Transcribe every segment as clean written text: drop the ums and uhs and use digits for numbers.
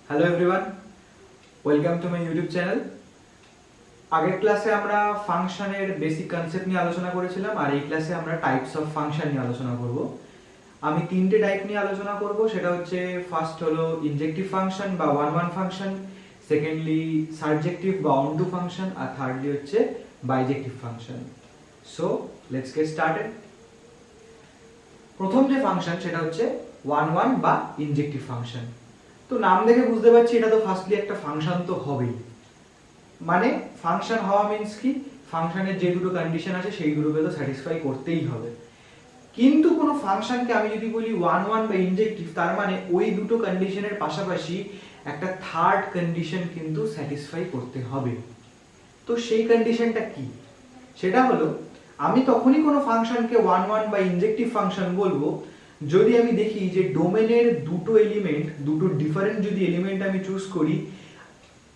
Hello everyone, welcome to my YouTube channel. আগের ক্লাসে আমরা ফাংশনের বেসিক কনসেপ্ট নিয়ে আলোচনা করেছিলাম, আর এই ক্লাসে আমরা টাইপস অফ ফাংশন নিয়ে আলোচনা করব। আমি তিনটে টাইপ নিয়ে আলোচনা করব। সেটা হচ্ছে, ফার্স্ট হলো ইনজেক্টিভ ফাংশন বা one one function, secondly surjective বা অন টু ফাংশন, আর থার্ডলি হচ্ছে bijective function. So let's get started. প্রথম যে ফাংশন সেটা হচ্ছে ওয়ান ওয়ান বা ইনজেক্টিভ ফাংশন। তো নাম দেখে বুঝতে পারছি এটা তো ফার্স্টলি একটা ফাংশন তো হবেই। মানে ফাংশন হওয়া মিন্স কি, ফাংশনের যে দুটো কন্ডিশন আছে সেই দুটোকে তো স্যাটিসফাই করতেই হবে। কিন্তু কোনো ফাংশনকে আমি যদি বলি ওয়ান ওয়ান বা ইনজেক্টিভ, তার মানে ওই দুটো কন্ডিশনের পাশাপাশি একটা থার্ড কন্ডিশন কিন্তু স্যাটিসফাই করতে হবে। তো সেই কন্ডিশনটা কি? সেটা হলো, আমি তখনই কোনো ফাংশনকে ওয়ান ওয়ান বা ইনজেক্টিভ ফাংশন বলবো যদি আমি দেখি যে ডোমেনের দুটো এলিমেন্ট, দুটো ডিফারেন্ট যদি এলিমেন্ট আমি চুজ করি,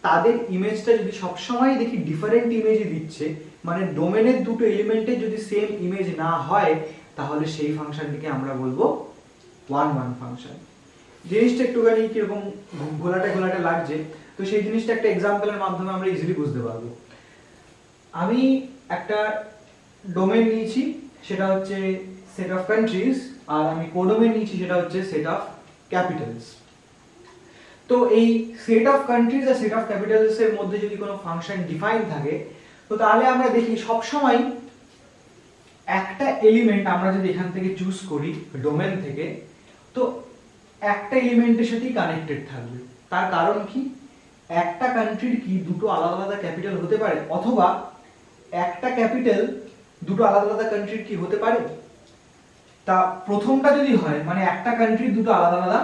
তাদের ইমেজটা যদি সবসময় দেখি ডিফারেন্ট ইমেজই দিচ্ছে, মানে ডোমেনের দুটো এলিমেন্টের যদি সেম ইমেজ না হয়, তাহলে সেই ফাংশনটিকে আমরা বলবো ওয়ান ওয়ান ফাংশন। জিনিসটা একটুখানি কিরকম ঘোলাটে লাগছে, তো সেই জিনিসটা একটা এক্সাম্পলের মাধ্যমে আমরা ইজিলি বুঝতে পারবো। আমি একটা ডোমেন নিয়েছি, সেটা হচ্ছে সেট অফ কান্ট্রিজ, আর আমি কোডোমেন নিয়েছি, সেটা হচ্ছে সেট অফ ক্যাপিটালস। তো এই সেট অফ কান্ট্রিজ আর সেট অফ ক্যাপিটালস এর মধ্যে যদি কোনো ফাংশন ডিফাইন থাকে, তো তাহলে আমরা দেখি সবসময় একটা এলিমেন্ট আমরা যদি এখান থেকে চুজ করি ডোমেন থেকে, তো একটা এলিমেন্টের সাথেই কানেক্টেড থাকবে। তার কারণ কি, একটা কান্ট্রির কি দুটো আলাদা আলাদা ক্যাপিটাল হতে পারে, অথবা একটা ক্যাপিটাল দুটো আলাদা আলাদা কান্ট্রির কি হতে পারে? তা প্রথমটা যদি হয়, মানে একটা কান্ট্রির দুটো আলাদা আলাদা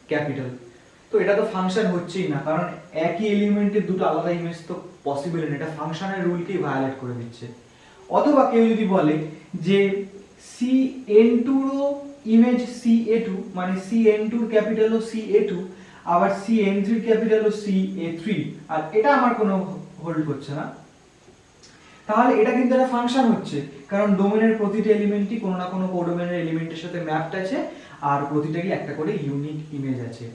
ক্যাপিটাল, তো এটা তো ফাংশন হচ্ছেই না, কারণ একই এলিমেন্টের দুটো আলাদা ইমেজ তো পসিবল না, এটা ফাংশনের রুলকেই ভায়োলেট করে দিচ্ছে। অথবা কেউ যদি বলে যে CN2 ও ইমেজ CA2, মানে CN2 এর ক্যাপিটাল ও CA2, আবার CN3 এর ক্যাপিটাল ও CA3, আর এটা আমার কোনো হোল্ড করছে না, তাহলে এটা কিন্তু একটা ফাংশন হচ্ছে, কারণ ডোমেনের প্রতিটা এলিমেন্টই কোনো না কোনো কোডোমেনের এলিমেন্টের সাথে ম্যাপড আছে, আর প্রতিটারই একটা করে ইউনিক ইমেজ আছে।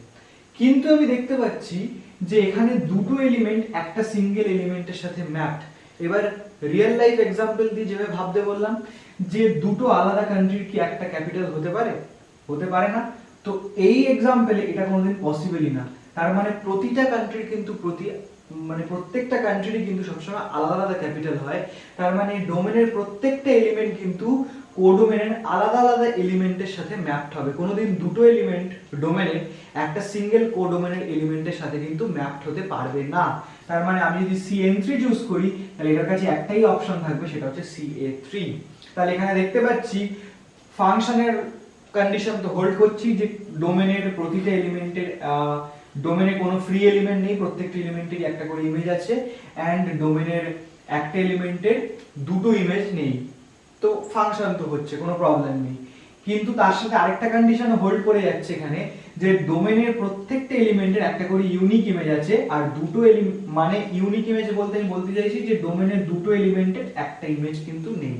কিন্তু আমি দেখতে পাচ্ছি যে এখানে দুটো এলিমেন্ট একটা সিঙ্গেল এলিমেন্টের সাথে ম্যাপড। এবার রিয়েল লাইফ এক্সাম্পল দিয়ে যেভাবে ভাবতে বললাম, যে দুটো আলাদা কান্ট্রির কি একটা ক্যাপিটাল হতে পারে? হতে পারে না। তো এই এক্সাম্পলে এটা কোনোদিন পসিবলই না। তার মানে প্রতিটা কান্ট্রির কিন্তু প্রত্যেকটা কান্ট্রিরই কিন্তু সবসময় আলাদা আলাদা ক্যাপিটাল হয়। তার মানে ডোমেনের প্রত্যেকটা এলিমেন্ট কিন্তু কোডোমেনের আলাদা আলাদা এলিমেন্টের সাথে ম্যাপড হবে। কোনোদিন দুটো এলিমেন্ট ডোমেনের একটা সিঙ্গেল কোডোমেনের এলিমেন্টের সাথে কিন্তু ম্যাপড হতে পারবে না। তার মানে আমি যদি CN3 চুজ করি, তাহলে এটার কাছে একটাই অপশন থাকবে, সেটা হচ্ছে CA3। তাহলে এখানে দেখতে পাচ্ছি ফাংশনের কন্ডিশন তো হোল্ড করছি যে ডোমেনের প্রতিটা এলিমেন্টের ডোমেনে কোনো ফ্রি এলিমেন্ট নেই, প্রত্যেকটা এলিমেন্টেরই একটা করে ইমেজ আছে, এন্ড ডোমেনের একটা এলিমেন্টের দুটো ইমেজ নেই। তো ফাংশন তো হচ্ছে, কোনো প্রবলেম নেই। কিন্তু তার সাথে আরেকটা কন্ডিশন হোল্ড করে যাচ্ছে এখানে, যে ডোমেনের প্রত্যেকটা এলিমেন্টের একটা করে ইউনিক ইমেজ আছে, আর দুটো মানে ইউনিক ইমেজ বলতে আমি বলতে চাইছি যে ডোমেনের দুটো এলিমেন্টের একটা ইমেজ কিন্তু নেই।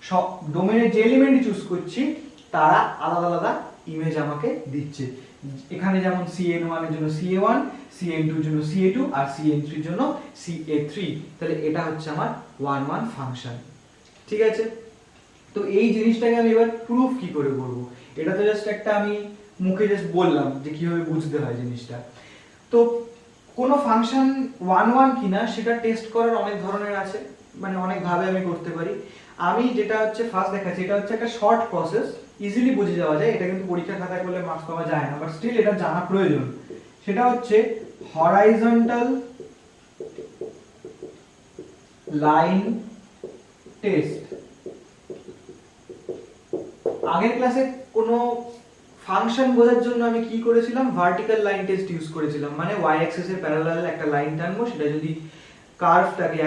সব ডোমেনের যে এলিমেন্ট চুজ করছি তারা আলাদা আলাদা ইমেজ আমাকে দিচ্ছে। এখানে যেমন CN1 এর জন্য CA1, CN2 এর জন্য CA2, আর CN3 এর জন্য CA3। তাহলে এটা হচ্ছে আমার ওয়ান ওয়ান ফাংশন। ঠিক আছে, তো এই জিনিসটাকে আমি এবার প্রুফ কি করে করব? এটা তো জাস্ট একটা আমি মুখে জাস্ট বললাম যে কিভাবে বুঝতে হয় জিনিসটা। তো কোনো ফাংশন ওয়ান ওয়ান কিনা সেটা টেস্ট করার অনেক ধরনের আছে, মানে অনেক ভাবে আমি করতে পারি। আমি যেটা হচ্ছে ফার্স্ট দেখাচ্ছি, এটা হচ্ছে একটা শর্ট প্রসেস, ইজিলি বুঝে যাওয়া যায়। এটা কিন্তু পরীক্ষার খাতায় করলে মার্কস পাওয়া যায় না, বাট স্টিল এটা জানা প্রয়োজন। সেটা হচ্ছে হরাইজন্টাল লাইন টেস্ট। আগের ক্লাসে কোনো ফাংশন বোঝার জন্য আমি কি করেছিলাম, ভার্টিক্যাল লাইন টেস্ট ইউজ করেছিলাম। মানে ওয়াই অ্যাক্সিস এর প্যারালাল একটা লাইন টানবো, সেটা যদি কার্ভটাকে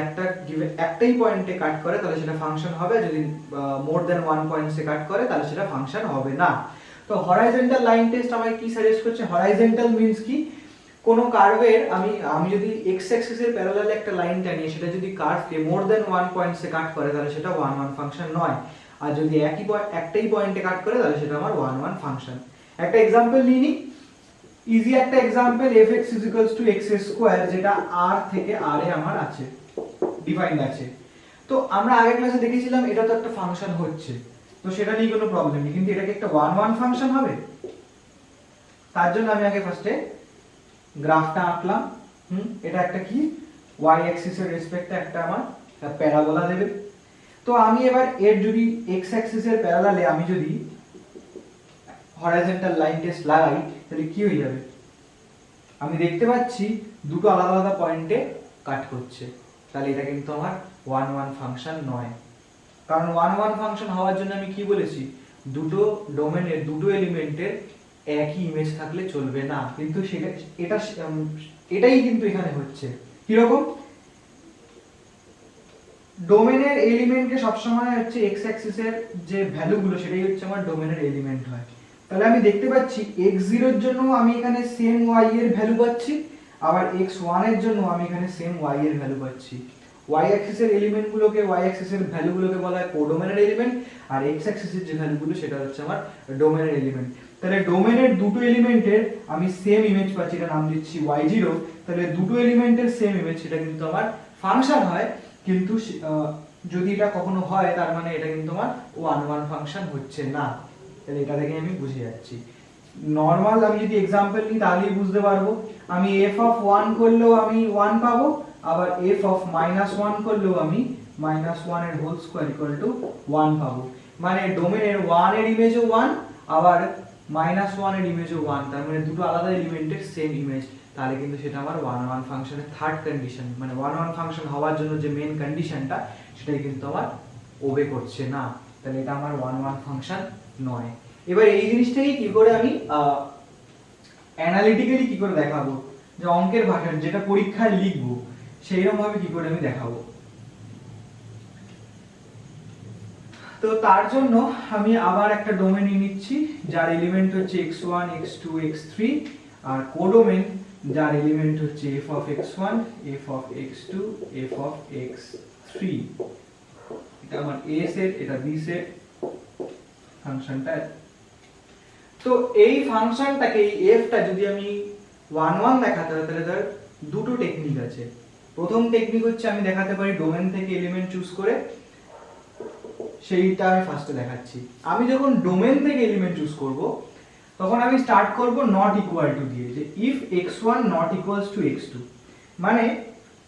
একটাই পয়েন্টে কাট করে তাহলে সেটা ফাংশন হবে, যদি মোর দ্যান ওয়ান পয়েন্টসে কাট করে তাহলে সেটা ফাংশন হবে না। তো হরাইজন্টাল লাইন টেস্ট আমাকে কি সাজেস্ট করছে? হরাইজন্টাল মিন্স কি, কোনো কার্ভের আমি যদি এক্স অ্যাক্সিস এর প্যারালালে একটা লাইন টানি, সেটা যদি কার্ভকে মোর দ্যান ওয়ান পয়েন্টসে কাট করে তাহলে সেটা ওয়ান ওয়ান ফাংশন নয়, আর যদি একটাই পয়েন্টে কাট করে তাহলে সেটা আমার ওয়ান ওয়ান ফাংশন। একটা এক্সাম্পল নিয়ে নিই। ইজি একটা एग्जांपल fx x² যেটা r থেকে r এ আমার আছে, ডিফাইন্ড আছে। তো আমরা আগের ক্লাসে দেখেছিলাম এটা তো একটা ফাংশন হচ্ছে, তো সেটা নিয়ে কোনো প্রবলেম নেই, কিন্তু এটা কি একটা 1 1 ফাংশন হবে? তার জন্য আমি আগে ফার্স্টে গ্রাফটা আঁকলাম। এটা একটা কি y অ্যাক্সিস এর রেসপেক্টে একটা আমার প্যারাবোলা দেবে। তো আমি এবার এর যদি x অ্যাক্সিস এর প্যারালালে আমি যদি হরাইজন্টাল লাইন টেস্ট লাগাই তাহলে কি হয়ে যাবে? আমি দেখতে পাচ্ছি দুটো আলাদা আলাদা পয়েন্টে কাট করছে, তাহলে এটা কিন্তু আমার 1 1 ফাংশন নয়। কারণ 1 1 ফাংশন হওয়ার জন্য আমি কি বলেছি, দুটো ডোমেনের দুটো এলিমেন্টের একই ইমেজ থাকলে চলবে না, কিন্তু সেটা এটাই কিন্তু এখানে হচ্ছে। কি রকম? ডোমেনের এলিমেন্টকে সবসময় হচ্ছে x অ্যাক্সিসের যে ভ্যালুগুলো সেটাই হচ্ছে আমার ডোমেনের এলিমেন্ট হয়। তাহলে আমি দেখতে পাচ্ছি x0 এর জন্য আমি এখানে সেম y এর ভ্যালু পাচ্ছি, আবার x1 এর জন্য আমি এখানে সেম y এর ভ্যালু পাচ্ছি। y অ্যাক্সিসের এলিমেন্টগুলোকে y অ্যাক্সিসের ভ্যালুগুলোকে বলা হয় কোডোমেনের এলিমেন্ট, আর x অ্যাক্সিসের যে ভ্যালুগুলো সেটা হচ্ছে আমার ডোমেনের এলিমেন্ট। তাহলে ডোমেনের দুটো এলিমেন্টের আমি সেম ইমেজ পাচ্ছি, এটা নাম দিচ্ছি y0। তাহলে দুটো এলিমেন্টের সেম ইমেজ সেটা কিন্তু আমার ফাংশন হয়, কিন্তু যদি এটা কখনো হয় তার মানে এটা কিন্তু আমার 1 1 ফাংশন হচ্ছে না। তাহলে এটা থেকে আমি বুঝে যাচ্ছি। নরমাল আমি যদি एग्जांपल নিই তাহলেই বুঝতে পারবো। আমি f(1) করলেও আমি 1 পাবো, আবার f(-1) করলেও আমি -1 এর হোল স্কয়ার ইকুয়াল টু 1 পাবো। মানে ডোমেনের 1 এর ইমেজও 1, আবার -1 এর ইমেজও 1, তার মানে দুটো আলাদা এলিমেন্টের সেম ইমেজ। তাহলে কিন্তু সেটা আমার 1 1 ফাংশনের থার্ড কন্ডিশন, মানে 1 1 ফাংশন হওয়ার জন্য যে মেইন কন্ডিশনটা সেটাই কিন্তু আমার ওবে করছে না। তাহলে এটা আমার 1 1 ফাংশন নয়। এবার এই জিনিসটাকে কি করে আমি অ্যানালিটিক্যালি কি করে দেখাবো, যে অঙ্কের ভাষায় যেটা পরীক্ষায় লিখবো সেইরকম ভাবে কি করে আমি দেখাবো। তো তার জন্য আমি আবার একটা ডোমেন নিচ্ছি যার এলিমেন্ট হচ্ছে x1 x2 x3, আর কোডোমেন যার এলিমেন্ট হচ্ছে f(x1) f(x2) f(x3). এটা আমার a সেট, এটা b সেট ফাংশনটা। তো এই ফাংশনটাকে এই f টা যদি আমি 1 1 দেখাতে হয় তাহলে তার দুটো টেকনিক আছে। প্রথম টেকনিক হচ্ছে আমি দেখাতে পারি ডোমেন থেকে এলিমেন্ট চুজ করে, সেইটা আমি ফার্স্টে দেখাচ্ছি। আমি যখন ডোমেন থেকে এলিমেন্ট চুজ করব তখন আমি স্টার্ট করব নট ইকুয়াল টু দিয়ে, যে if x1 not equals to x2। মানে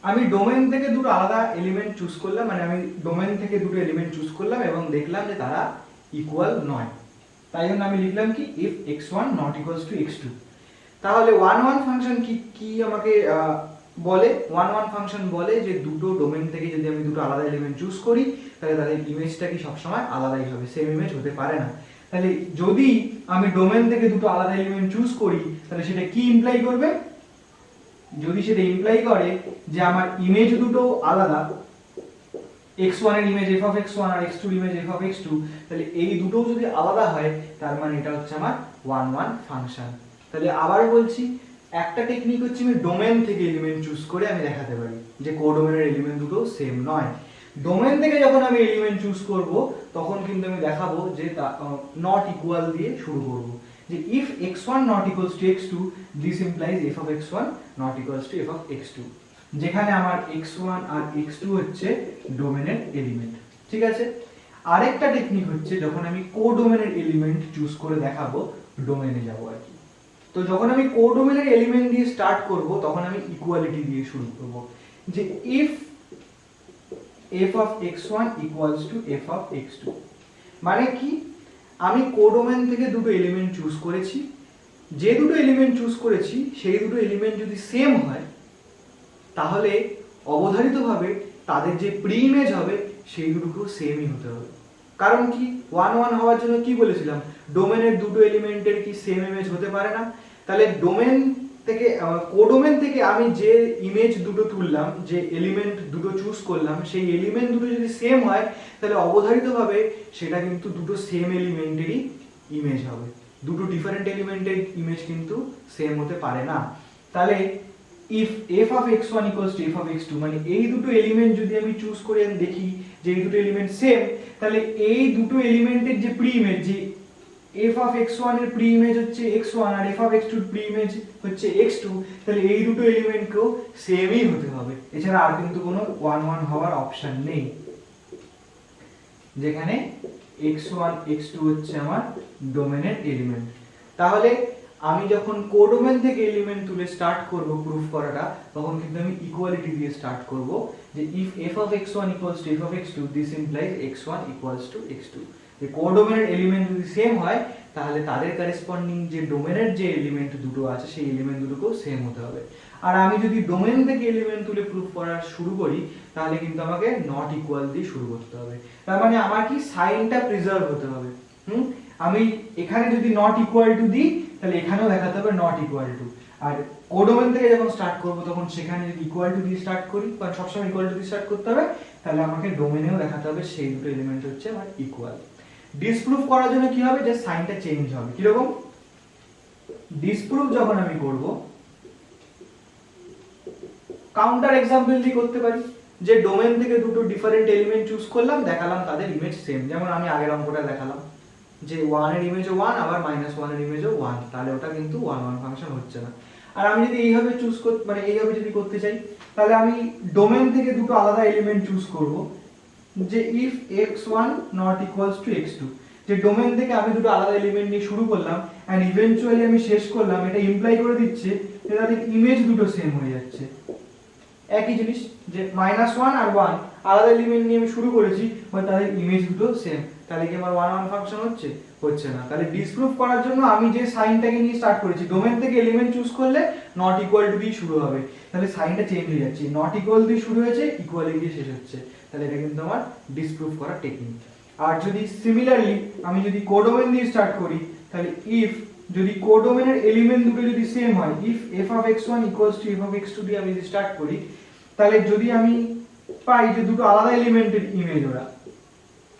আমি ডোমেন থেকে দুটো আলাদা এলিমেন্ট চুজ করলাম, মানে আমি ডোমেন থেকে দুটো এলিমেন্ট চুজ করলাম এবং দেখলাম যে তারা ইকুয়াল নয়, তাই জন্য আমি লিখলাম কি if x1 not equals to x2। তাহলে 1 1 ফাংশন কি আমাকে বলে? 1 1 ফাংশন বলে যে দুটো ডোমেন থেকে যদি আমি দুটো আলাদা এলিমেন্ট চুজ করি তাহলে তাদের ইমেজটা কি সবসময় আলাদাই হবে, সেম ইমেজ হতে পারে না। তাহলে যদি আমি ডোমেন থেকে দুটো আলাদা এলিমেন্ট চুজ করি তাহলে সেটা কি ইমপ্লাই করবে? যদি সেটা ইমপ্লাই করে যে আমার ইমেজ দুটো আলাদা, x1 এর ইমেজ f(x1) আর x2 এর ইমেজ f(x2), তাহলে এই দুটো যদি আলাদা হয় তার মানে এটা হচ্ছে আমার 1 1 ফাংশন। তাহলে আবার বলছি, একটা টেকনিক হচ্ছে আমি ডোমেন থেকে এলিমেন্ট চুজ করে আমি দেখাতে পারি যে কোডোমেনের এলিমেন্ট দুটো সেম নয়। ডোমেন থেকে যখন আমি এলিমেন্ট চুজ করব তখন কিন্তু আমি দেখাবো যে নট ইকুয়াল দিয়ে শুরু করব, যে if x1 not equals to x2 this implies f(x1) not equals to f(x2), যেখানে আমার x1 আর x2 হচ্ছে ডোমেনের এলিমেন্ট। ঠিক আছে। আরেকটা টেকনিক হচ্ছে যখন আমি কোডোমেনের এলিমেন্ট চুজ করে দেখাবো ডোমেনে যাব আর কি। তো যখন আমি কোডোমেনের এলিমেন্ট দিয়ে স্টার্ট করব তখন আমি ইকুয়ালিটি দিয়ে শুরু করব, যে if f(x1) equals to f(x2). মানে কি, আমি কোডোমেন থেকে দুটো এলিমেন্ট চুজ করেছি, যে দুটো এলিমেন্ট চুজ করেছি সেই দুটো এলিমেন্ট যদি সেম হয় তাহলে অবধারিতভাবে তাদের যে প্রি ইমেজ হবে সেই দুটো সেমই হতে হবে। কারণ কি, 1 1 হওয়ার জন্য কি বলেছিলাম, ডোমেনের দুটো এলিমেন্টের কি সেম ইমেজ হতে পারে না। তাহলে ডোমেন থেকে কোডোমেন থেকে আমি যে ইমেজ দুটো তুললাম, যে এলিমেন্ট দুটো চুজ করলাম, সেই এলিমেন্ট দুটো যদি সেম হয় তাহলে অবধারিতভাবে সেটা কিন্তু দুটো সেম এলিমেন্টেরই ইমেজ হবে। দুটো ডিফারেন্ট এলিমেন্টের ইমেজ কিন্তু সেম হতে পারে না। তাহলে if f(x1) equals to f(x2), মানে এই দুটো এলিমেন্ট যদি আমি চুজ করে দেখি যে এই দুটো এলিমেন্ট সেম, তাহলে এই দুটো এলিমেন্টের যে প্রি ইমেজ, যে f of x1 এর প্রি ইমেজ হচ্ছে x1 R f of x2 এর প্রি ইমেজ হচ্ছে x2, তাহলে এই দুটো এলিমেন্টকেও সেমই হতে হবে, এছাড়া আর কিন্তু কোনো 1 1 হওয়ার অপশন নেই, যেখানে x1 x2 হচ্ছে আমার ডোমেনের এলিমেন্ট। তাহলে আমি যখন কোডোমেন থেকে এলিমেন্ট তুলে স্টার্ট করব প্রুফ করাটা, তখন কিন্তু আমি ইকুয়ালিটি দিয়ে স্টার্ট করব যে if f of x1 equals to f of x2 this implies x1 equals to x2। যে কোডোমেনের এলিমেন্ট যদি সেম হয় তাহলে তাদের করেসপন্ডিং যে ডোমেনের যে এলিমেন্ট দুটো আছে সেই এলিমেন্ট দুটোকেও সেম হতে হবে। আর আমি যদি ডোমেন থেকে এলিমেন্ট তুলে প্রুফ করা শুরু করি তাহলে কিন্তু আমাকে নট ইকুয়াল দিয়ে শুরু করতে হবে, তার মানে আমার কি সাইনটা প্রিজার্ভ হতে হবে। আমি এখানে যদি নট ইকুয়াল টু দিই তাহলে এখানেও দেখাতে হবে নট ইকুয়াল টু, আর কোডোমেন থেকে যখন স্টার্ট করব তখন সেখানে যদি ইকুয়াল টু দিয়ে স্টার্ট করি, কারণ সবসময় ইকুয়াল টু দিয়ে স্টার্ট করতে হবে, তাহলে আমাকে ডোমেনেও দেখাতে হবে সেই দুটো এলিমেন্ট হচ্ছে আমার ইকুয়াল। ডিসপ্রুভ করার জন্য কি হবে, যে সাইনটা চেঞ্জ হবে। কি রকম? ডিসপ্রুভ যখন আমি করব কাউন্টার এক্সাম্পল দিয়ে করতে পারি, যে ডোমেন থেকে দুটো ডিফারেন্ট এলিমেন্ট চুজ করলাম, দেখালাম তাদের ইমেজ সেম, যেমন আমি আগের অঙ্কটা দেখালাম যে 1 এর ইমেজও 1 আবার -1 এর ইমেজও 1, তাহলে ওটা কিন্তু 1 1 ফাংশন হচ্ছে না। আর আমি যদি এইভাবে চুজ করতে মানে এইভাবে যদি করতে চাই, তাহলে আমি ডোমেন থেকে দুটো আলাদা এলিমেন্ট চুজ করব, যে if x1 not equals to x2, যে ডোমেন থেকে আমি দুটো আলাদা এলিমেন্ট নিয়ে শুরু করলাম এন্ড ইভেন্চুয়ালি আমি শেষ করলাম, এটা ইমপ্লাই করে দিচ্ছে যে তাদের ইমেজ দুটো সেম হয়ে যাচ্ছে। একই জিনিস যে -1 আর 1 আলাদা এলিমেন্ট নিয়ে আমি শুরু করেছি, বাট তাদের ইমেজ দুটো সেম, তাহলে কি আমার 1 1 ফাংশন হচ্ছে? হচ্ছে না। তাহলে ডিসপ্রুভ করার জন্য আমি যে সাইনটাকে নিয়ে স্টার্ট করেছি, ডোমেন থেকে এলিমেন্ট চুজ করলে নট ইকুয়াল টু দিয়ে শুরু হবে, তাহলে সাইনটা চেঞ্জ হয়ে যাচ্ছে, নট ইকুয়াল দিয়ে শুরু হয়েছে ইকুয়াল দিয়ে শেষ হচ্ছে, তাহলে এটা কিন্তু আমার ডিসপ্রুভ করার টেকনিক। আর যদি সিমিলারলি আমি যদি কোডোমেন দিয়ে স্টার্ট করি, তাহলে ইফ যদি কোডোমেনের এলিমেন্ট দুটো যদি সেম হয়, if f of x1 equals to f of x2 দিয়ে আমি যদি স্টার্ট করি, তাহলে যদি আমি পাই যে দুটো আলাদা এলিমেন্টের ইমেজ ওরা,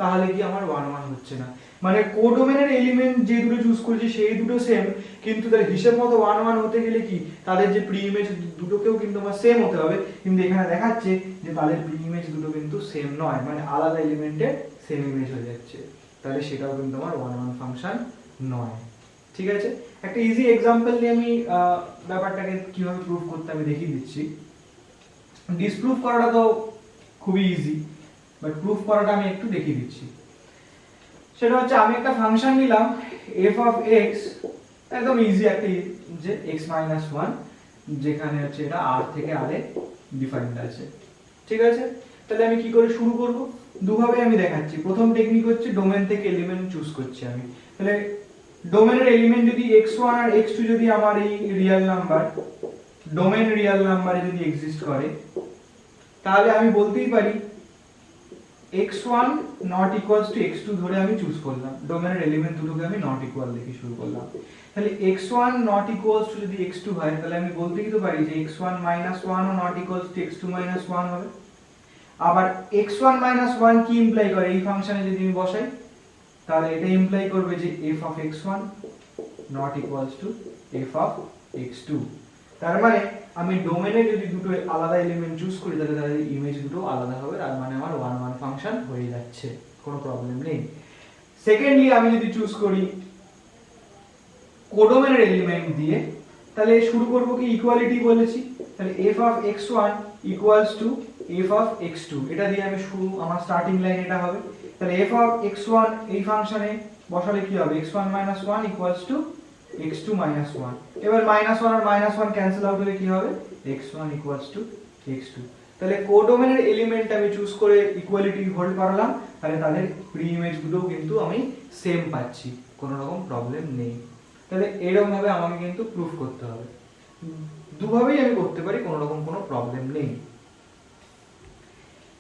তাহলে কি আমার 1 1 হচ্ছে না। মানে কোডোমেনের এলিমেন্ট যে দুটো চুজ করেছি সেই দুটো সেম, কিন্তু তার হিসাব মতো 1 1 হতে গেলে কি তাদের যে প্রি ইমেজ দুটোকেও কিন্তু আমার সেম হতে হবে, কিন্তু এখানে দেখাচ্ছে যে তাদের প্রি ইমেজ দুটো কিন্তু সেম নয়, মানে আলাদা এলিমেন্টের সেম ইমেজ হয়ে যাচ্ছে, তাহলে সেটাও কিন্তু আমার 1 1 ফাংশন নয়। ঠিক আছে, একটা ইজি এক্সাম্পল দিয়ে আমি ব্যাপারটাকে কিভাবে প্রুফ করতে আমি দেখিয়ে দিচ্ছি। ডিসপ্রুভ করাটা তো খুবই ইজি, বাট প্রুফ করাটা আমি একটু দেখিয়ে দিচ্ছি। সেটা হচ্ছে আমি একটা ফাংশন নিলাম f of x, একদম ইজি একটা, যে x - 1, যেখানে হচ্ছে এটা r থেকে r এ ডিফাইন্ড আছে। ঠিক আছে, তাহলে আমি কি করে শুরু করব? দুভাবে আমি দেখাচ্ছি। প্রথম টেকনিক হচ্ছে ডোমেন থেকে এলিমেন্ট চুজ করছি আমি। তাহলে ডোমেনের এলিমেন্ট যদি x1 আর x2 যদি আমার এই রিয়েল নাম্বার, ডোমেন রিয়েল নাম্বারে যদি এক্সিস্ট করে, তাহলে আমি বলতেই পারি x1 not equals to x2 ধরে আমি চুজ করলাম, ডোমেনের এলিমেন্ট দুটোকে আমি নট ইকুয়াল দেখে শুরু করলাম। তাহলে x1 not equals to যদি x2 হয়, তাহলে আমি বলতেই তো পারি যে x1 - 1 O not equals to x2 - 1 হবে। আবার x1 - 1 কি ইমপ্লাই করে, এই ফাংশনে যদি আমি বসাই, তাহলে এটা ইমপ্লাই করবে যে f of x1 not equals to f of x2। তার মানে আমি ডোমেনে যদি দুটো আলাদা এলিমেন্ট চুজ করি, তাহলে তাদের ইমেজ দুটো আলাদা হবে, আর মানে আমার 1 1 ফাংশন হয়ে যাচ্ছে, কোনো প্রবলেম নেই। সেকেন্ডলি আমি যদি চুজ করি কোডোমেনের এলিমেন্ট দিয়ে, তাহলে শুরু করব কি ইকুয়ালিটি বলেছি, তাহলে f of x1 equals to f of x2, এটা দিয়ে আমি শুরু, আমার স্টার্টিং লাইন এটা হবে। তাহলে f of x1 এই ফাংশনে বসালে কি হবে, x1 - 1 equals to x2 - 1, এবার -1 আর -1 ক্যান্সেল আউট হলে কি হবে, x1 equals to x2। তাহলে কোডোমেনের এলিমেন্ট আমি চুজ করে ইকুয়ালিটি হোল্ড করলাম, তাহলে তাদের প্রি ইমেজ গুলোও কিন্তু আমি সেম পাচ্ছি, কোনো রকম প্রবলেম নেই। তাহলে এরকম ভাবে আমাকে কিন্তু প্রুফ করতে হবে, দুভাবেই আমি করতে পারি, কোনো রকম কোনো প্রবলেম নেই।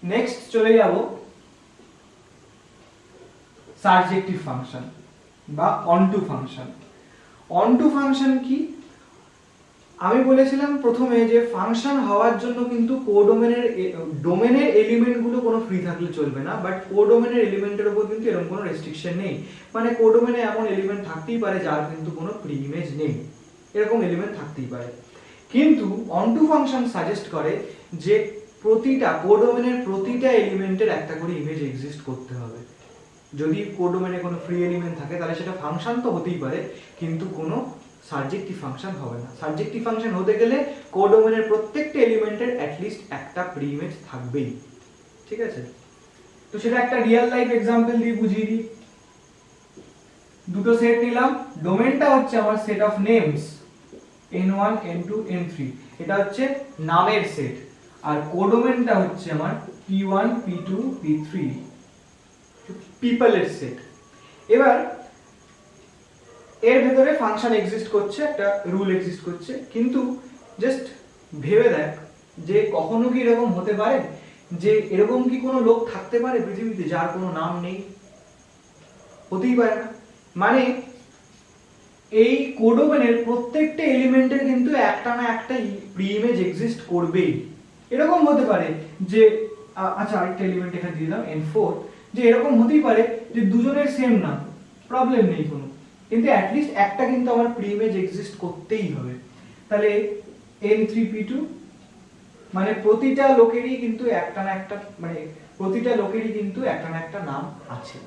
নেক্সট চলে যাব সারজেক্টিভ ফাংশন বা অনটু ফাংশন। অনটু ফাংশন কি? আমি বলেছিলাম প্রথমে যে ফাংশন হওয়ার জন্য কিন্তু ডোমেনের এলিমেন্টগুলো কোনো ফ্রি থাকলে চলবে না, বাট কোডোমেনের এলিমেন্টের উপর কিন্তু এরকম কোনো রেস্ট্রিকশন নেই। মানে কোডোমেনে এমন এলিমেন্ট থাকতেই পারে যার কিন্তু কোনো প্রি ইমেজ নেই, এরকম এলিমেন্ট থাকতেই পারে। কিন্তু অনটু ফাংশন সাজেস্ট করে যে প্রতিটা কোডোমেনের প্রতিটা এলিমেন্টের একটা করে ইমেজ এক্সিস্ট করতে হবে। যদি কোডোমেনে কোনো ফ্রি এলিমেন্ট থাকে তাহলে সেটা ফাংশন তো হতেই পারে, কিন্তু কোনো সাবজেক্টিভ ফাংশন হবে না। সাবজেক্টিভ ফাংশন হতে গেলে কোডোমেনের প্রত্যেকটা এলিমেন্টের অ্যাটলিস্ট একটা প্রি ইমেজ থাকবেই। ঠিক আছে, তো সেটা একটা রিয়েল লাইফ এক্সাম্পল দিয়ে বুঝিয়ে দিই। দুটো সেট নিলাম, ডোমেনটা হচ্ছে আমার set of names n1 n2 n3, এটা হচ্ছে নামের সেট, আর কোডোমেনটা হচ্ছে আমার p1 p2 p3 পিপলের সেট। এবার এর ভেতরে ফাংশন এক্সিস্ট করছে, একটা রুল এক্সিস্ট করছে, কিন্তু জাস্ট ভেবে দেখ যে কখনো কি এরকম হতে পারে যে এরকম কি কোনো লোক থাকতে পারে পৃথিবীতে যার কোনো নাম নেই? হতেই পারে না। মানে এই কোডোমেনের প্রত্যেকটা এলিমেন্টের কিন্তু একটা না একটা প্রি ইমেজ এক্সিস্ট করবেই। এরকম হতে পারে যে আচ্ছা আরেকটা এলিমেন্ট এখানে দিয়ে দিলাম n4, যে এরকম হতেই পারে যে দুজনের সেম নাম, প্রবলেম নেই কোনো, কিন্তু অ্যাটলিস্ট একটা কিন্তু আমার প্রি ইমেজ এক্সিস্ট করতেই হবে। তাহলে n3p2 মানে প্রতিটা লোকেরই কিন্তু একটা না একটা, মানে প্রতিটা লোকেরই কিন্তু একটা না একটা নাম আছে।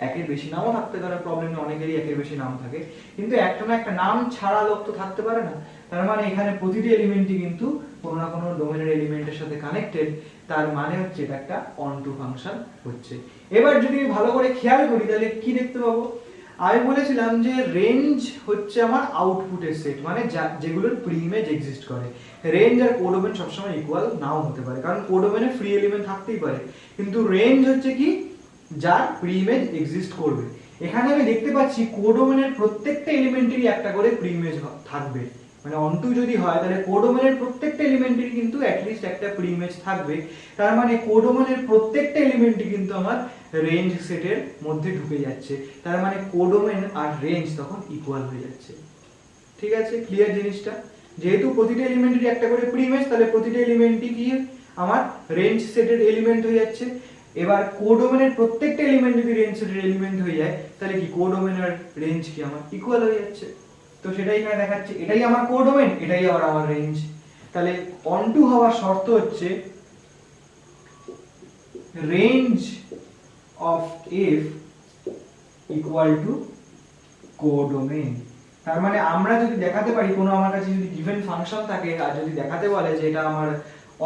একের বেশি নামও থাকতে পারে, প্রবলেম নেই, অনেকেরই একের বেশি নাম থাকে, কিন্তু একটা না একটা নাম ছাড়া লোক তো থাকতে পারে না। তার মানে এখানে প্রতিটি এলিমেন্টই কিন্তু কোনো না কোনো ডোমেনের এলিমেন্টের সাথে কানেক্টেড, তার মানে হচ্ছে এটা একটা অন টু ফাংশন হচ্ছে। এবার যদি ভালো করে খেয়াল করি তাহলে কি দেখতে পাবো? আমি বলেছিলাম যে রেঞ্জ হচ্ছে আমার আউটপুটের সেট, মানে যেগুলোর প্রি ইমেজ এক্সিস্ট করে। রেঞ্জ আর কোডোমেন সবসময় ইকুয়াল নাও হতে পারে, কারণ কোডোমেনে ফ্রি এলিমেন্ট থাকতেই পারে, কিন্তু রেঞ্জ হচ্ছে কি যার প্রি ইমেজ এক্সিস্ট করবে। এখানে আমি দেখতে পাচ্ছি কোডোমেনের প্রত্যেকটা এলিমেন্টেরই একটা করে প্রি ইমেজ থাকবে, মানে অনটু যদি হয় তাহলে কোডোমেনের প্রত্যেকটা এলিমেন্টেরই কিন্তু অ্যাটলিস্ট একটা প্রি ইমেজ থাকবে। তার মানে কোডোমেনের প্রত্যেকটা এলিমেন্টই কিন্তু আমার রেঞ্জ সেটের মধ্যে ঢুকে যাচ্ছে, তার মানে কোডোমেন আর রেঞ্জ তখন ইকুয়াল হয়ে যাচ্ছে। ঠিক আছে, ক্লিয়ার জিনিসটা? যেহেতু প্রতিটা এলিমেন্টেরই একটা করে প্রি ইমেজ, তাহলে প্রতিটা এলিমেন্টই কি আমার রেঞ্জ সেটের এলিমেন্ট হয়ে যাচ্ছে। এবার কোডোমেনের প্রত্যেকটা এলিমেন্ট যদি রেঞ্জ সেটের এলিমেন্ট হয়ে যায় তাহলে কি কোডোমেন আর রেঞ্জ কি আমার ইকুয়াল হয়ে যাচ্ছে। তো সেটাই এখানে দেখাচ্ছে, এটাই আমার কোডোমেন, এটাই আবার আমার রেঞ্জ। তাহলে অনটু হওয়ার শর্ত হচ্ছে range of f equal to codomain. তার মানে আমরা যদি দেখাতে পারি, কোনো আমার কাছে যদি গিভেন ফাংশন থাকে আর যদি দেখাতে বলে যে এটা আমার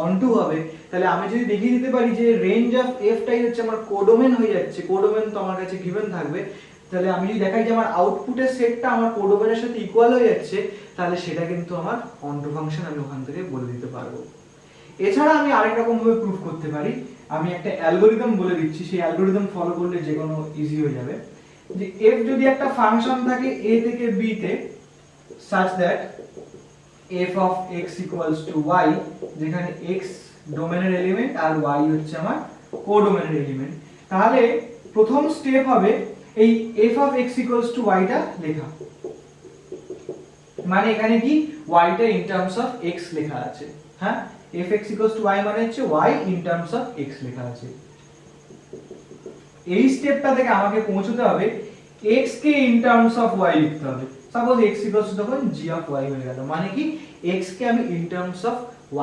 অনটু হবে, তাহলে আমি যদি দেখিয়ে দিতে পারি যে রেঞ্জ অফ f টাই হচ্ছে আমার কোডোমেন হয়ে যাচ্ছে, কোডোমেন তো আমার কাছে গিভেন থাকবে, তাহলে আমি যদি দেখাই যে আমার আউটপুটের সেটটা আমার কোডোমেনের সাথে ইকুয়াল হয়ে যাচ্ছে, তাহলে সেটা কিন্তু আমার অনটু ফাংশন, আমি ওখান থেকে বলে দিতে পারবো। এছাড়া আমি আরেক রকম ভাবে প্রুফ করতে পারি। আমি একটা অ্যালগরিদম বলে দিচ্ছি, সেই অ্যালগরিদম ফলো করলে যে কোনো ইজি হয়ে যাবে। যে f যদি একটা ফাংশন থাকে a থেকে b তে such that f of x equals to y, যেখানে x ডোমেনের এলিমেন্ট আর y হচ্ছে আমার কোডোমেনের এলিমেন্ট, তাহলে প্রথম স্টেপ হবে এই f of x equals to y টা লেখা। মানে এখানে কি y টা ইন টার্মস অফ x লেখা আছে, হ্যাঁ, f(x = y) মানে হচ্ছে y in terms of x লেখা আছে। এই স্টেপটা থেকে আমাকে পৌঁছতে হবে x K in terms of y লিখতে হবে। সাপোজ x = তখন g অফ y হয়ে গেল, মানে কি x কে আমি ইন টার্মস অফ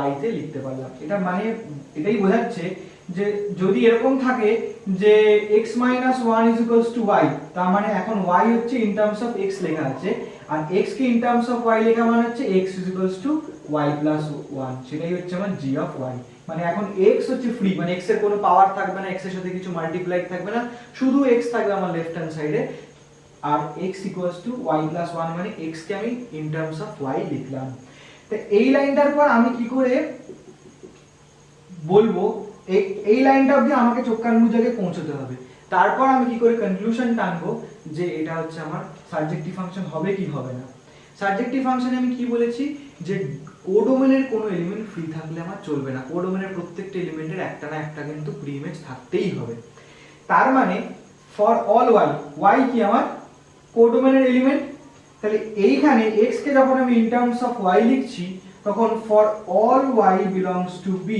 y তে লিখতে পারলাম। এটা মানে এটাই বোঝাচ্ছে যে যদি এরকম থাকে যে x - 1 = y, তার মানে এখন y হচ্ছে ইন টার্মস অফ x লেখা আছে, আর x K in terms of y লেখা মানে হচ্ছে x = y + 1, সেটাই হচ্ছে আমার g অফ y। মানে এখন x হচ্ছে ফ্রি, মানে x এর কোনো পাওয়ার থাকবে না, x এর সাথে কিছু মাল্টিপ্লাই থাকবে না, শুধু x থাকবে আমার লেফট হ্যান্ড সাইডে, আর x = y + 1 মানে x কে আমি ইন টার্মস অফ y লিখলাম। তো এই লাইনটার পর আমি কি করে বলবো, এই লাইনটা অবধি আমাকে চোখ কান বুঝে পৌঁছতে হবে, তারপর আমি কি করে কনক্লুশন টানবো যে এটা হচ্ছে আমার সাবজেক্টিভ ফাংশন হবে কি হবে না। সাবজেক্টিভ ফাংশনে আমি কি বলেছি যে কোডোমেনের কোনো এলিমেন্ট ফ্রি থাকলে আমার চলবে না, কোডোমেনের প্রত্যেকটা এলিমেন্টের একটা না একটা কিন্তু প্রি ইমেজ থাকতেই হবে। তার মানে ফর অল y কি আমার কোডোমেনের এলিমেন্ট, তাহলে এইখানে x কে যখন আমি ইন টার্মস অফ y লিখছি তখন for all y belongs two b,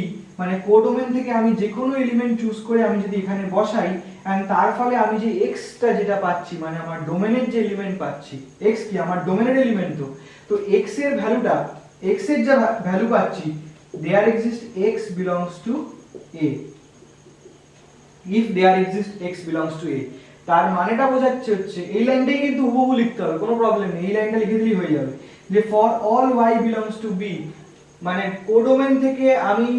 মানে কোডোমেন থেকে আমি যে কোনো এলিমেন্ট চুজ করে আমি যদি এখানে বসাই এন্ড তার ফলে আমি যে x টা যেটা পাচ্ছি, মানে আমার ডোমেনের যে এলিমেন্ট পাচ্ছি, x কি আমার ডোমেনের এলিমেন্ট, তো x এর ভ্যালুটা, x এর যে ভ্যালু পাচ্ছি, there exist x belongs to a, if there exist x belongs to a. তার মানেটা বোঝাচ্ছে হচ্ছে এই লাইনটাই কিন্তু হুবহু লিখতে হবে, কোনো প্রবলেম নেই, এই লাইনটা লিখে দিলেই হয়ে যাবে যে for all y belongs to B, মানে কোডোমেন থেকে আমি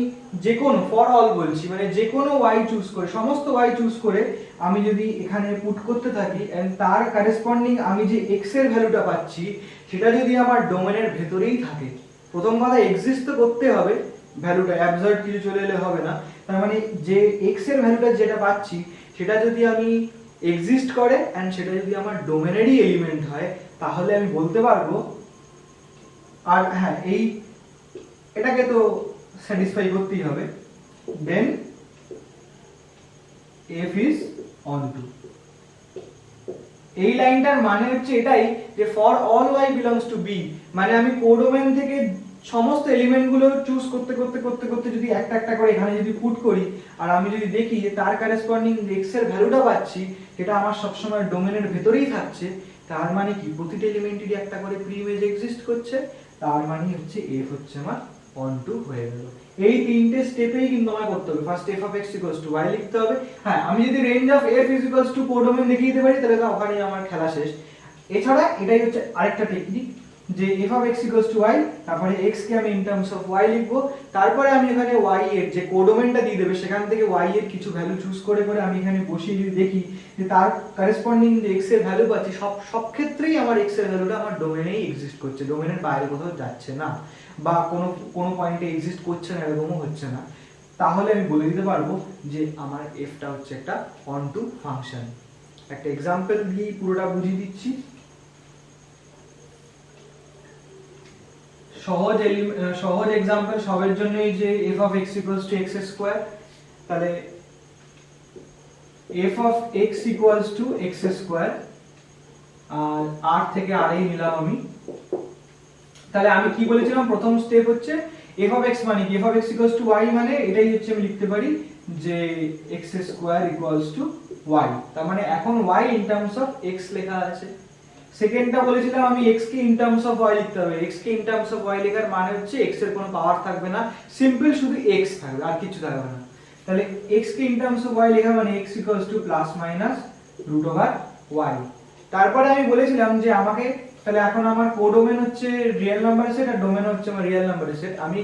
যে কোনো, ফর অল বলছি মানে যে কোনো ওয়াই চুজ করে, সমস্ত ওয়াই চুজ করে আমি যদি এখানে পুট করতে থাকি এন্ড তার করেসপন্ডিং আমি যে এক্স এর ভ্যালুটা পাচ্ছি সেটা যদি আমার ডোমেনের ভেতরেই থাকে, প্রথম কথা এক্সিস্ট তো করতে হবে, ভ্যালুটা অ্যাবসার্ড কিছু চলে এলে হবে না, তার মানে যে এক্স এর ভ্যালুটা যেটা পাচ্ছি সেটা যদি আমি এক্সিস্ট করে এন্ড সেটা যদি আমার ডোমেনেরই এলিমেন্ট হয় তাহলে আমি বলতে পারবো, আর হ্যাঁ এই এটাকে তো স্যাটিসফাই করতেই হবে, দেন f is onto। এই লাইনটার মানে হচ্ছে এটাই যে for all y belongs to b, মানে আমি কোডোমেন থেকে সমস্ত এলিমেন্ট গুলো চুজ করতে করতে করতে করতে যদি একটা একটা করে এখানে যদি পুট করি আর আমি যদি দেখি যে তার করেসপন্ডিং x এর ভ্যালুটা পাচ্ছি সেটা আমার সবসময় ডোমেনের ভেতরেই থাকছে, তার মানে কি প্রতিটা এলিমেন্টেরই একটা করে প্রি ইমেজ এক্সিস্ট করছে, তার মানে হচ্ছে f হচ্ছে আমার onto হয়ে গেল। এই তিনটে স্টেপেই কিন্তু আমায় করতে হবে, first f of x equals to y লিখতে হবে, হ্যাঁ আমি যদি range of f is equals to codomain দেখিয়ে দিতে পারি তাহলে তো ওখানেই আমার খেলা শেষ। এছাড়া এটাই হচ্ছে আরেকটা টেকনিক যে f of x equals to y, তারপরে x কে আমি in terms of y লিখবো, তারপরে আমি এখানে y এর যে কোডোমেনটা দিয়ে দেবে সেখান থেকে y এর কিছু ভ্যালু চুজ করে করে আমি এখানে বসিয়ে যদি দেখি যে তার করেসপন্ডিং যে x এর ভ্যালু পাচ্ছি সব ক্ষেত্রেই আমার x এর ভ্যালুটা আমার ডোমেনেই এক্সিস্ট করছে, ডোমেনের বাইরে কোথাও যাচ্ছে না বা কোনো পয়েন্টে এক্সিস্ট করছে না এরকমও হচ্ছে না, তাহলে আমি বলে দিতে পারবো যে আমার f টা হচ্ছে একটা onto ফাংশন। একটা एग्जांपल দিয়ে পুরোটা বুঝিয়ে দিচ্ছি। সহজ एग्जांपल সবার জন্যই যে f of x equals to x square, তাহলে f of x equals to x square R r থেকে r এই নিলাম আমি, তাহলে আমি কি বলেছিলাম প্রথম স্টেপ হচ্ছে f of x মানে কি, f of x equals to y মানে এটাই হচ্ছে আমি লিখতে পারি যে x square equals to y, তার মানে এখন y in terms of x লেখা আছে। সেকেন্ডটা বলেছিলাম আমি x K in terms of y লিখতে হবে, x K in terms of y লেখার মানে হচ্ছে x এর কোনো পাওয়ার থাকবে না, সিম্পল শুধু x থাকবে আর কিছু থাকবে না, তাহলে x K in terms of y লেখা মানে x equals to plus minus root over y। তারপরে আমি বলেছিলাম যে আমাকে, তাহলে এখন আমার কোডোমেন হচ্ছে রিয়েল নাম্বারের সেট আর ডোমেন হচ্ছে আমার রিয়েল নাম্বারের সেট, আমি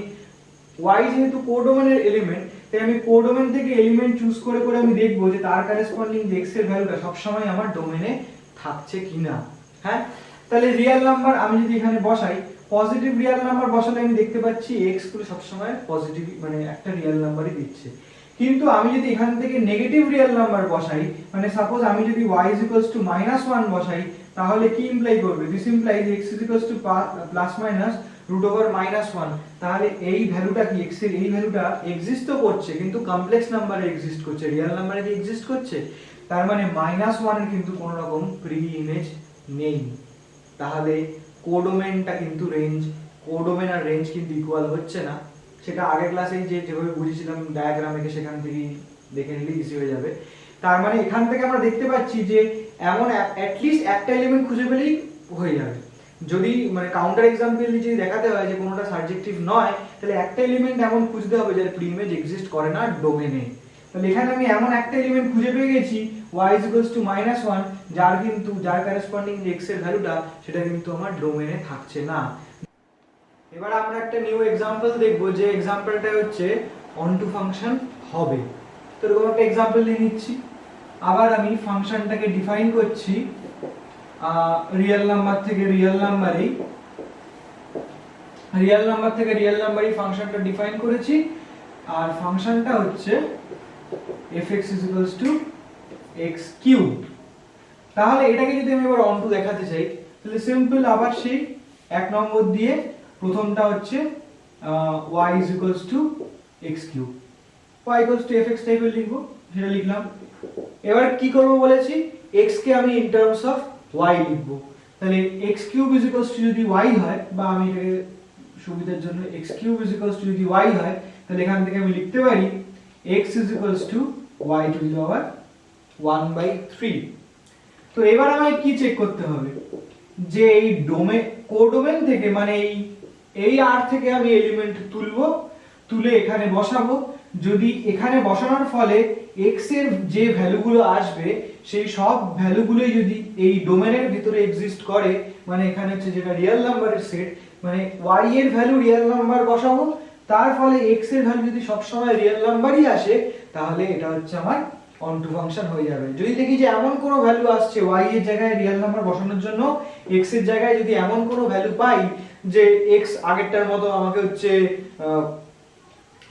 y যেহেতু কোডোমেনের এলিমেন্ট তাই আমি কোডোমেন থেকে এলিমেন্ট চুজ করে করে আমি দেখব যে তার করেসপন্ডিং যে x এর ভ্যালুটা সব সময় আমার ডোমেনে থাকছে কিনা। হ্যাঁ, তাহলে রিয়েল নাম্বার আমি যদি এখানে বসাই, পজিটিভ রিয়েল নাম্বার বসালে আমি দেখতে পাচ্ছি x গুলো সব সময় পজিটিভ মানে একটা রিয়েল নাম্বারই দিচ্ছে, কিন্তু আমি যদি এখান থেকে নেগেটিভ রিয়েল নাম্বার বসাই, মানে সাপোজ আমি যদি y -1 বসাই তাহলে কি ইমপ্লাই করবে, this imply x plus minus root over -1, তাহলে এই ভ্যালুটা কি x এর এই ভ্যালুটা এক্সিস্ট তো করছে কিন্তু কমপ্লেক্স নাম্বারে এক্সিস্ট করছে, রিয়েল নাম্বারে কি এক্সিস্ট করছে, তার মানে -1 এর কিন্তু কোনো রকম প্রি ইমেজ নেই, তাহলে কোডোমেনটা কিন্তু রেঞ্জ, কোডোমেন আর রেঞ্জ কিন্তু ইকুয়াল হচ্ছে না, সেটা আগের ক্লাসে যেভাবে বুঝিয়েছিলাম ডায়াগ্রামে সেখান থেকে দেখে নিলে ইজি হয়ে যাবে। তার মানে এখান থেকে আমরা দেখতে পাচ্ছি যে এমন অ্যাট লিস্ট একটা এলিমেন্ট খুঁজে পেলেই হয়ে যাবে, যদি মানে কাউন্টার एग्जांपल দিয়ে যদি দেখাতে হয় যে কোনোটা সাবজেক্টিভ নয় তাহলে একটা এলিমেন্ট এমন খুঁজতে হবে যার প্রি ইমেজ এক্সিস্ট করে না ডোমেনে, তাহলে এখানে আমি এমন একটা এলিমেন্ট খুঁজে পেয়ে গেছি y -1 যার করেসপন্ডিং x এর ভ্যালুটা সেটা কিন্তু আমার ডোমেনে থাকছে না। এবার আমরা একটা নিউ एग्जांपल দেখব যে एग्जांपलটা হচ্ছে onto ফাংশন হবে, তো এরকম একটা एग्जांपल নিয়ে নিচ্ছি, আবার আমি ফাংশনটাকে ডিফাইন করছি রিয়েল নাম্বার থেকে রিয়েল নাম্বারই ফাংশনটা ডিফাইন করেছি, আর ফাংশনটা হচ্ছে fx x3, তাহলে এটাকে যদি আমি এবার onto দেখাতে চাই তাহলে সিম্পল আবার সেই এক নম্বর দিয়ে প্রথমটা হচ্ছে y x3, y fx টাইপের লিখবো, সেটা লিখলাম। এবার কি করব বলেছি, x কে আমি in terms of y লিখবো, তাহলে x3 যদি y হয়, বা আমি এটাকে সুবিধার জন্য x3 যদি y হয় তাহলে এখান থেকে আমি লিখতে পারি x y to the power 1/3। তো এবার আমায় কি চেক করতে হবে যে এই কোডোমেন থেকে মানে এই r থেকে আমি এলিমেন্ট তুলে এখানে বসাবো, যদি এখানে বসানোর ফলে x এর যে ভ্যালুগুলো আসবে সেই সব ভ্যালুগুলোই যদি এই ডোমেনের ভিতরে এক্সিস্ট করে, মানে এখানে হচ্ছে যেটা রিয়েল নাম্বারের সেট, মানে y এর ভ্যালু রিয়েল নাম্বার বসাবো, তার ফলে x এর ভ্যালু যদি সবসময় রিয়েল নাম্বারই আসে, তাহলে এটা হচ্ছে আমার অনটু ফাংশন হয়ে যাবে। যদি দেখি যে এমন কোনো ভ্যালু আসছে y এর জায়গায় রিয়েল নাম্বার বসানোর জন্য, x এর জায়গায় যদি এমন কোনো ভ্যালু পাই যে x আগেরটার মতো আমাকে হচ্ছে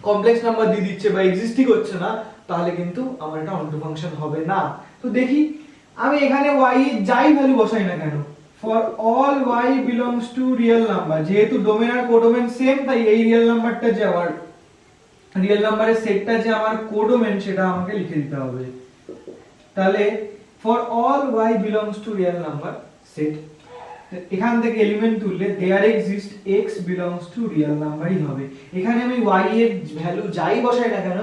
কমপ্লেক্স নাম্বার দিয়ে দিচ্ছে বা এক্সিস্টই করছে না, তাহলে কিন্তু আমার এটা অনটু ফাংশন হবে না। তো দেখি আমি এখানে y এর যাই ভ্যালু বসাই না কেন, for all y belongs to real number, যেহেতু ডোমেন আর কোডোমেন সেম, তাই এই রিয়েল নাম্বারটা যে আমার রিয়েল নাম্বারের সেটটা যে আমার কোডোমেন সেটা আমাকে লিখে দিতে হবে। তাহলে for all y belongs to real number set, এখান থেকে এলিমেন্ট তুললে there exist x belongs to real নাম্বারই হবে। এখানে আমি y এর ভ্যালু যাই বসাই না কেন,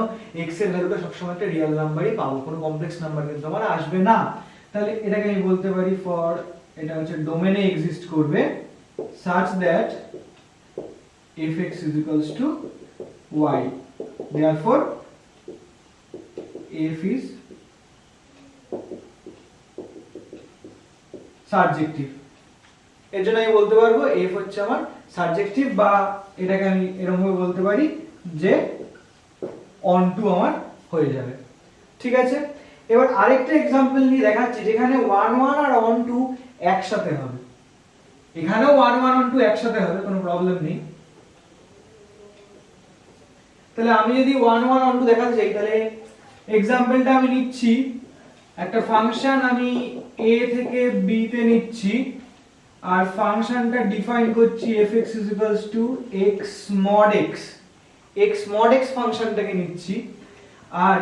x এর ভ্যালুটা সবসময় একটা রিয়েল নাম্বারই পাবো, কোনো কমপ্লেক্স নাম্বার কিন্তু আমার আসবে না। তাহলে এটাকে আমি বলতে পারি ফর, এটা হচ্ছে ডোমেনে এক্সিস্ট করবে such that fx is equals to y, therefore f is subjective. এর জন্য আমি বলতে পারবো f হচ্ছে আমার সাবজেক্টিভ, বা এটাকে আমি এরকম ভাবে বলতে পারি যে অনটু আমার হয়ে যাবে। ঠিক আছে, এবার আরেকটা एग्जांपल নিয়ে দেখাচ্ছি যেখানে 1 1 আর অন টু একসাথে হবে। এখানেও 1 1 অন টু একসাথে হবে, কোনো প্রবলেম নেই। তাহলে আমি যদি 1 1 অন টু দেখাতে চাই, তাহলে एग्जांपलটা আমি নিচ্ছি, একটা ফাংশন আমি a থেকে b তে নিচ্ছি, আর ফাংশনটা ডিফাইন করছি fx x mod x, x mod x ফাংশনটাকে নিচ্ছি, আর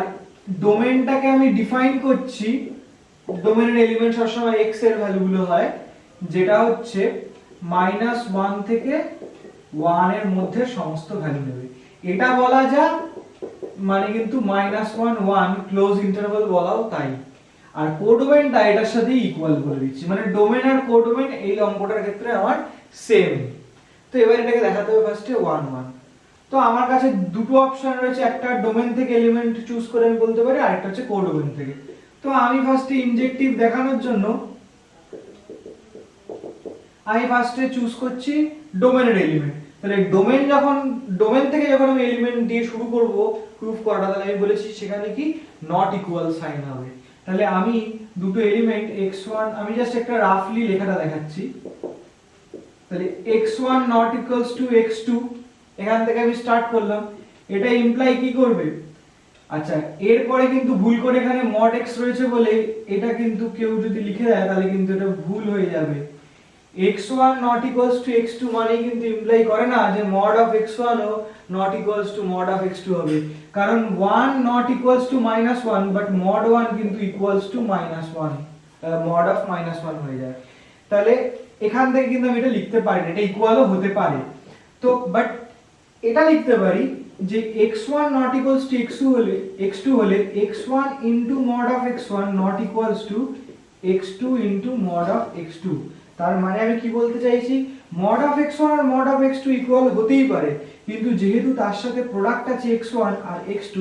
ডোমেনটাকে আমি ডিফাইন করছি, ডোমেনের এলিমেন্ট সবসময় x এর ভ্যালুগুলো হয়, যেটা হচ্ছে -1 থেকে 1 এর মধ্যে সমস্ত ভ্যালু নেবে। এটা বলা যায় মানে কিন্তু -1 1 ক্লোজ ইন্টারভাল বলাও তাই। আর কোডোমেনটা এটার সাথে ইকুয়াল করে দিচ্ছি, মানে ডোমেন আর কোডোমেন এই অঙ্কটার ক্ষেত্রে আমার সেম। তো এবার এটাকে দেখাতে হবে ফার্স্টে 1 1। তো আমার কাছে দুটো অপশন রয়েছে, একটা ডোমেন থেকে এলিমেন্ট চুজ করে আমি বলতে পারি, আর একটা হচ্ছে কোডোমেন থেকে। তো আমি ফার্স্টে ইনজেক্টিভ দেখানোর জন্য আমি ফার্স্টে চুজ করছি ডোমেনের এলিমেন্ট। তাহলে ডোমেন থেকে যখন আমি এলিমেন্ট দিয়ে শুরু করব প্রুফ করাটা, তাহলে আমি বলেছি সেখানে কি নট ইকুয়াল সাইন হবে। তাহলে আমি দুটো এলিমেন্ট x1, আমি জাস্ট একটা রাফলি লেখাটা দেখাচ্ছি, তাহলে x1 not equals to x2, এখান থেকে আমি স্টার্ট করলাম। এটা ইমপ্লাই কি করবে, আচ্ছা এরপরে কিন্তু ভুল করে এখানে mod x রয়েছে বলে এটা কিন্তু কেউ যদি লিখে দেয় তাহলে কিন্তু এটা ভুল হয়ে যাবে। x1 not equals to x2 মানে কিন্তু ইমপ্লাই করে না যে mod of x1 O not equals to mod of x2 হবে, কারণ 1 not equals to -1 but mod 1 কিন্তু equals to -1, mod of -1 হয়ে যায়। তাহলে এখান থেকে কিন্তু আমি এটা লিখতে পারি না, এটা ইকুয়ালও হতে পারে। তো বাট এটা লিখতে পারি যে x1 not equals to x2 হলে x1 into mod of x1 not equals to x2 into mod of x2। তার মানে আমি কি বলতে চাইছি, mod of x1 আর mod of x2 ইকুয়াল হতেই পারে, কিন্তু যেহেতু তার সাথে প্রোডাক্ট আছে x1 আর x2,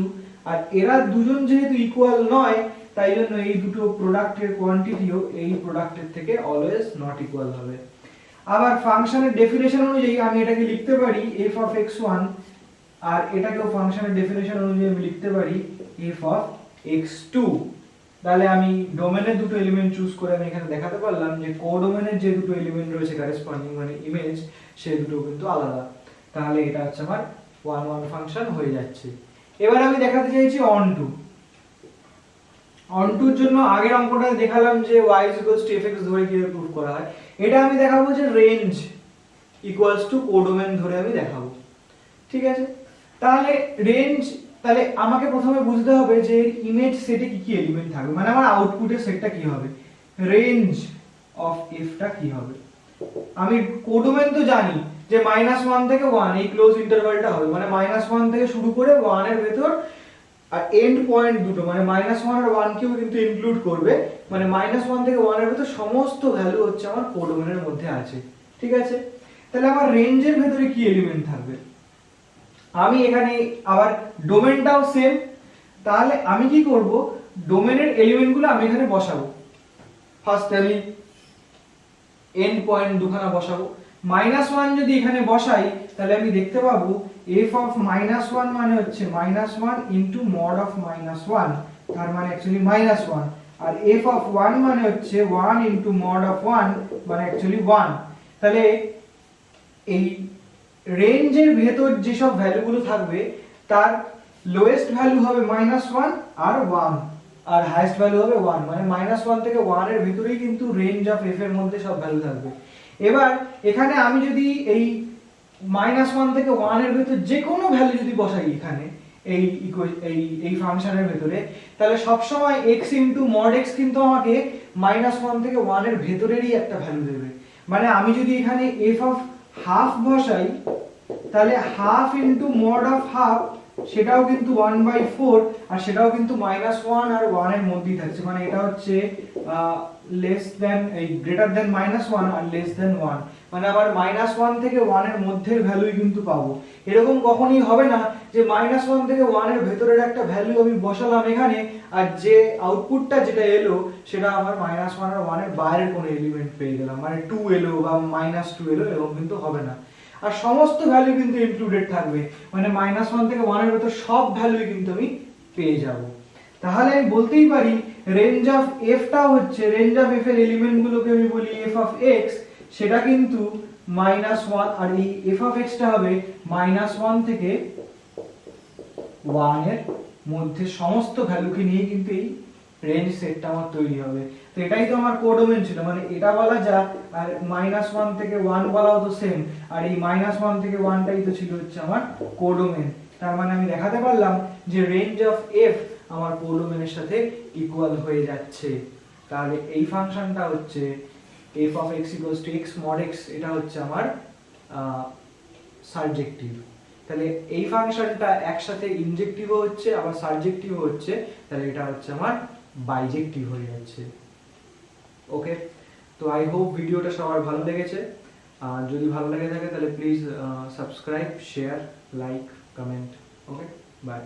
আর এরা দুজন যেহেতু ইকুয়াল নয়, তাই জন্য এই দুটো প্রোডাক্টের কোয়ান্টিটিও এই প্রোডাক্টের থেকে অলওয়েজ নট ইকুয়াল হবে। আবার ফাংশনের ডেফিনেশন অনুযায়ী আমি এটাকে লিখতে পারি f of x1, আর এটাকেও ফাংশনের ডেফিনেশন অনুযায়ী আমি লিখতে পারি f of x2। তাহলে আমি ডোমেনের দুটো এলিমেন্ট চুজ করে আমি এখানে দেখাতে পারলাম যে কোডোমেনের যে দুটো এলিমেন্ট রয়েছে কারেসপন্ডিং মানে ইমেজ, সেই দুটো কিন্তু আলাদা। তাহলে এটা হচ্ছে আমার 1 1 ফাংশন হয়ে যাচ্ছে। এবার আমি দেখাতে চাইছি অনটুর জন্য আগের অঙ্কটা দেখালাম যে y = fx ধরে কিভাবে প্রুফ করা হয়। এটা আমি দেখাবো যে রেঞ্জ ইকুয়ালস টু কোডোমেন ধরে আমি দেখাবো। ঠিক আছে, তাহলে রেঞ্জ, তাহলে আমাকে প্রথমে বুঝতে হবে যে ইমেজ সেটে কি কি এলিমেন্ট থাকবে, মানে আমার আউটপুটের সেটটা কি হবে, রেঞ্জ অফ f টা কি হবে। আমি কোডোমেন তো জানি যে -1 থেকে 1 এই ক্লোজ ইন্টারভালটা হবে, মানে -1 থেকে শুরু করে 1 এর ভেতর, আর এন্ড পয়েন্ট দুটো মানে -1 আর 1 কেও কিন্তু ইনক্লুড করবে, মানে -1 থেকে 1 এর ভেতর সমস্ত ভ্যালু হচ্ছে আমার কোডোমেনের মধ্যে আছে। ঠিক আছে, তাহলে আমার রেঞ্জের ভেতরে কি এলিমেন্ট থাকবে, আমি এখানে আবার ডোমেনটাও সেম, তাহলে আমি কি করব, ডোমেনের এলিমেন্টগুলো আমি এখানে বসাবো। ফার্স্ট আমি এন্ড পয়েন্ট দুখানা বসাবো। -1 যদি এখানে বসাই তাহলে আমি দেখতে পাবো f অফ -1 মানে হচ্ছে -1 ইনটু মড অফ -1, তার মানে অ্যাকচুয়ালি -1, আর f অফ 1 মানে হচ্ছে 1 ইনটু মড অফ 1 মানে অ্যাকচুয়ালি 1। তাহলে এই রেঞ্জের ভেতর যেসব ভ্যালুগুলো থাকবে তার লোয়েস্ট ভ্যালু হবে -1 আর 1, আর হাইয়েস্ট ভ্যালু হবে 1, মানে -1 থেকে 1 এর ভিতরেই কিন্তু রেঞ্জ অফ f এর মধ্যে সব ভ্যালু থাকবে। এবার এখানে আমি যদি এই -1 থেকে 1 এর ভিতর যে কোনো ভ্যালু যদি বসাই এখানে এই ফাংশনের ভিতরে, তাহলে সব সময় x ইনটু মড x কিন্তু আমাকে -1 থেকে 1 এর ভিতরেরই একটা ভ্যালু দেবে। মানে আমি যদি এখানে f অফ হাফ বসাই তাহলে half into mod of half সেটাও কিন্তু 1/4, আর সেটাও কিন্তু -1 আর 1 এর মধ্যেই থাকছে, মানে এটা হচ্ছে লেস দেন এই গ্রেটার দেন -1 আর লেস দেন 1, মানে আবার -1 থেকে 1 এর মধ্যের ভ্যালুই কিন্তু পাবো। এরকম কখনোই হবে না যে -1 থেকে 1 এর ভেতরের একটা ভ্যালু আমি বসালাম এখানে, আর যে আউটপুটটা যেটা এলো সেটা আমার -1 আর 1 এর বাইরের কোনো এলিমেন্ট পেয়ে গেলাম, মানে 2 এলো বা -2 এলো, এরকম কিন্তু হবে না। আর সমস্ত ভ্যালু কিন্তু ইনক্লুডেড থাকবে, মানে -1 থেকে 1 এর ভেতর সব ভ্যালুই কিন্তু আমি পেয়ে যাব। তাহলে আমি বলতেই পারি রেঞ্জ অফ f টা হচ্ছে, রেঞ্জ অফ f এর এলিমেন্ট গুলোকে আমি বলি f অফ x, সেটা কিন্তু -1, আর এই f অফ x টা হবে -1 থেকে 1 এর মধ্যে সমস্ত ভ্যালুকে নিয়ে কিন্তু এই রেঞ্জ সেটটা আমার তৈরি হবে। তো এটাই তো আমার কোডোমেন ছিল, মানে এটা বলা যা, আর -1 থেকে 1 বলাও তো সেম, আর এই -1 থেকে 1 টাই তো ছিল হচ্ছে আমার কোডোমেন। তার মানে আমি দেখাতে পারলাম যে রেঞ্জ অফ f আমার কোডোমেনের সাথে ইকুয়াল হয়ে যাচ্ছে। তাহলে এই ফাংশনটা হচ্ছে f of x equals to x mod x, এটা হচ্ছে আমার সারজেক্টিভ। তাহলে এই ফাংশনটা একসাথে ইনজেক্টিভও হচ্ছে আবার সারজেক্টিভও হচ্ছে, তাহলে এটা হচ্ছে আমার বাইজেক্টিভ হয়ে যাচ্ছে। ওকে, তো আই হোপ ভিডিওটা সবার ভালো লেগেছে। যদি ভালো লেগে থাকে তাহলে please subscribe, share, like, comment. Okay, by.